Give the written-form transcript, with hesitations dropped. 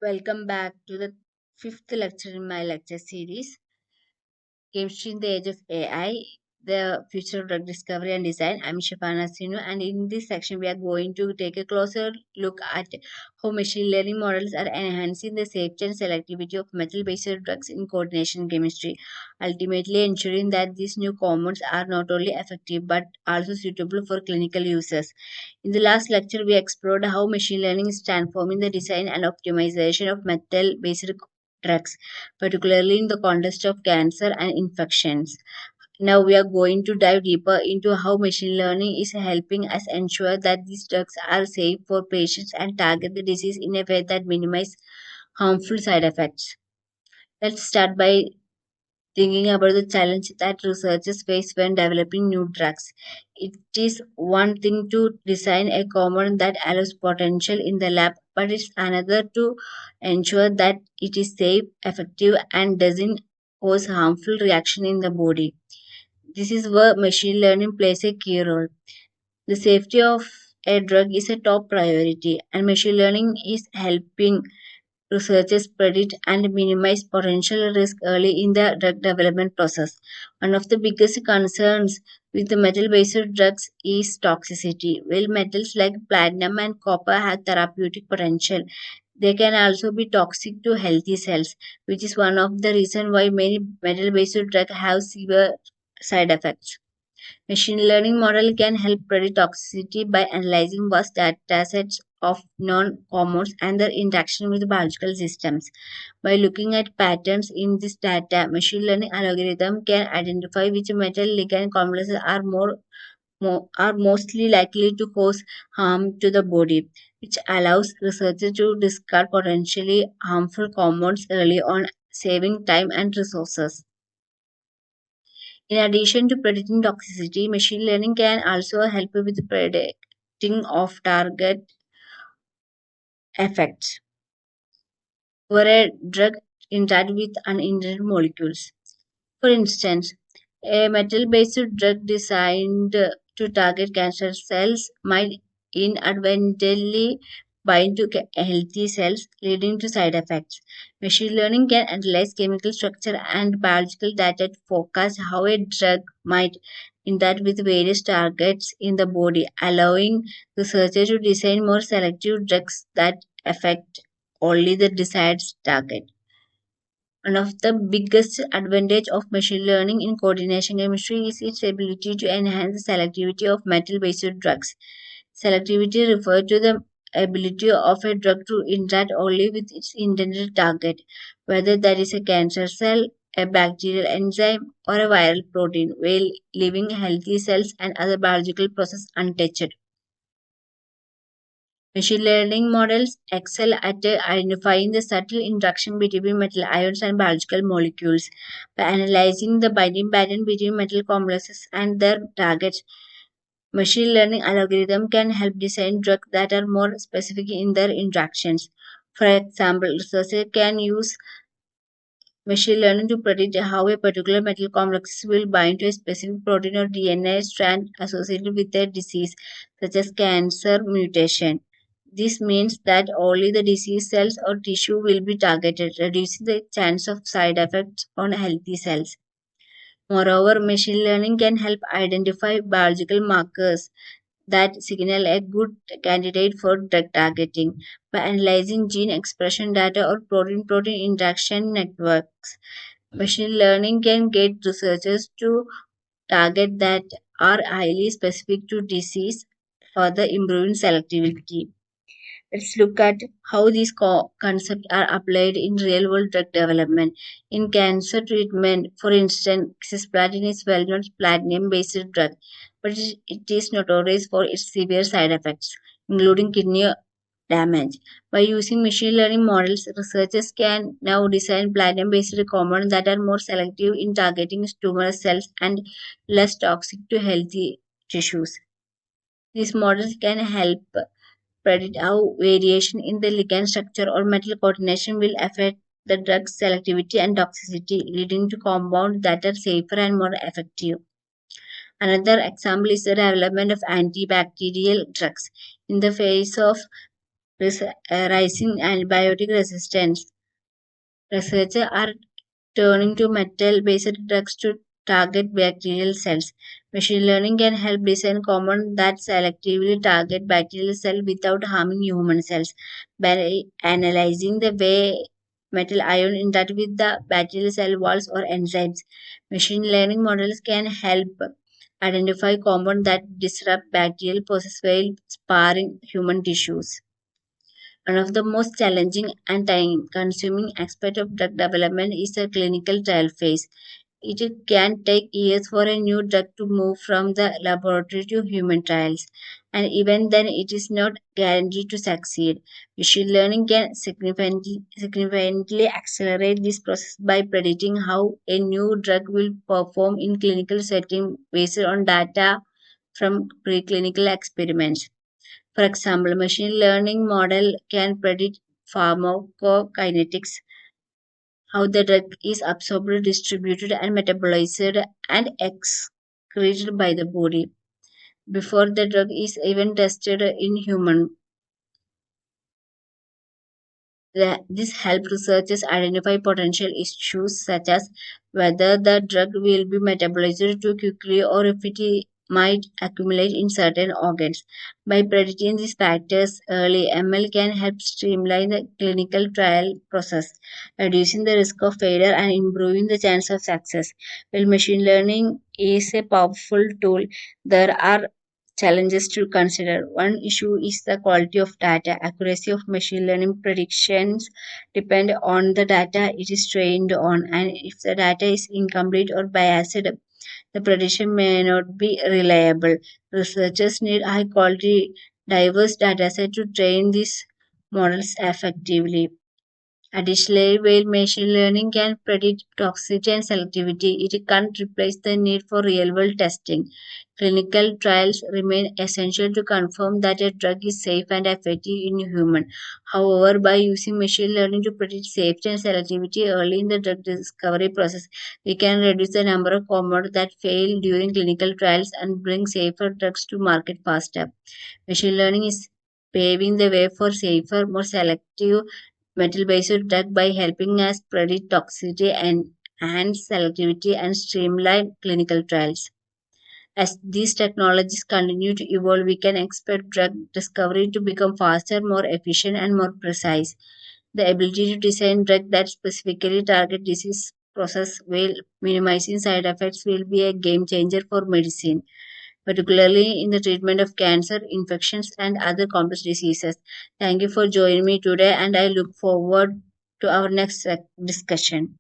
Welcome back to the fifth lecture in my lecture series, Chemistry in the Age of AI, the Future of Drug Discovery and Design. I'm Shifana Sinu, and in this section, we are going to take a closer look at how machine learning models are enhancing the safety and selectivity of metal based drugs in coordination chemistry, ultimately ensuring that these new compounds are not only effective but also suitable for clinical uses. In the last lecture, we explored how machine learning is transforming the design and optimization of metal based drugs, particularly in the context of cancer and infections. Now we are going to dive deeper into how machine learning is helping us ensure that these drugs are safe for patients and target the disease in a way that minimizes harmful side effects. Let's start by thinking about the challenge that researchers face when developing new drugs. It is one thing to design a compound that allows potential in the lab, but it's another to ensure that it is safe, effective, and doesn't cause harmful reaction in the body. This is where machine learning plays a key role. The safety of a drug is a top priority, and machine learning is helping researchers predict and minimize potential risk early in the drug development process. One of the biggest concerns with the metal-based drugs is toxicity. While metals like platinum and copper have therapeutic potential, they can also be toxic to healthy cells, which is one of the reasons why many metal-based drugs have severe side effects. Machine learning model can help predict toxicity by analyzing vast datasets of known compounds and their interaction with biological systems. By looking at patterns in this data, machine learning algorithm can identify which metal ligand complexes are mostly likely to cause harm to the body, which allows researchers to discard potentially harmful compounds early on, saving time and resources. In addition to predicting toxicity, machine learning can also help with predicting of target effects where a drug interact with unintended molecules. For instance, a metal-based drug designed to target cancer cells might inadvertently bind to healthy cells, leading to side effects. Machine learning can analyze chemical structure and biological data to forecast how a drug might interact with various targets in the body, allowing researchers to design more selective drugs that affect only the desired target. One of the biggest advantage of machine learning in coordination chemistry is its ability to enhance the selectivity of metal-based drugs. Selectivity refers to the ability of a drug to interact only with its intended target, whether that is a cancer cell, a bacterial enzyme, or a viral protein, while leaving healthy cells and other biological processes untouched. Machine learning models excel at identifying the subtle interaction between metal ions and biological molecules. By analyzing the binding pattern between metal complexes and their targets, machine learning algorithm can help design drugs that are more specific in their interactions. For example, researchers can use machine learning to predict how a particular metal complex will bind to a specific protein or DNA strand associated with a disease, such as cancer mutation. This means that only the disease cells or tissue will be targeted, reducing the chance of side effects on healthy cells. Moreover, machine learning can help identify biological markers that signal a good candidate for drug targeting. By analyzing gene expression data or protein-protein interaction networks, machine learning can get researchers to target that are highly specific to disease, further improving selectivity. Let's look at how these concepts are applied in real world drug development. In cancer treatment, for instance, cisplatin is well known platinum based drug, but it is notorious for its severe side effects, including kidney damage. By using machine learning models, researchers can now design platinum based compounds that are more selective in targeting tumor cells and less toxic to healthy tissues. These models can help predict how variation in the ligand structure or metal coordination will affect the drug's selectivity and toxicity, leading to compounds that are safer and more effective. Another example is the development of antibacterial drugs. In the face of rising antibiotic resistance. Researchers are turning to metal-based drugs to target bacterial cells. Machine learning can help design compounds that selectively target bacterial cells without harming human cells. By analyzing the way metal ion interact with the bacterial cell walls or enzymes, machine learning models can help identify compounds that disrupt bacterial process while sparing human tissues. One of the most challenging and time-consuming aspects of drug development is the clinical trial phase. It can take years for a new drug to move from the laboratory to human trials, and even then, it is not guaranteed to succeed. Machine learning can significantly accelerate this process by predicting how a new drug will perform in clinical setting based on data from preclinical experiments. For example, machine learning model can predict pharmacokinetics, how the drug is absorbed, distributed, and metabolized and excreted by the body before the drug is even tested in human. This helps researchers identify potential issues such as whether the drug will be metabolized too quickly or if might accumulate in certain organs. By predicting these factors early, ML can help streamline the clinical trial process, reducing the risk of failure and improving the chance of success. While machine learning is a powerful tool, there are challenges to consider. One issue is the quality of data. Accuracy of machine learning predictions depend on the data it is trained on, and if the data is incomplete or biased, the prediction may not be reliable. Researchers need high quality, diverse dataset to train these models effectively. Additionally, while machine learning can predict toxicity and selectivity, it can't replace the need for real-world testing. Clinical trials remain essential to confirm that a drug is safe and effective in humans. However, by using machine learning to predict safety and selectivity early in the drug discovery process, we can reduce the number of compounds that fail during clinical trials and bring safer drugs to market faster. Machine learning is paving the way for safer, more selective metal-based drug by helping us predict toxicity and enhance selectivity and streamline clinical trials. As these technologies continue to evolve, we can expect drug discovery to become faster, more efficient, and more precise. The ability to design drugs that specifically target disease process while minimizing side effects will be a game changer for medicine, particularly in the treatment of cancer, infections, and other complex diseases. Thank you for joining me today, and I look forward to our next discussion.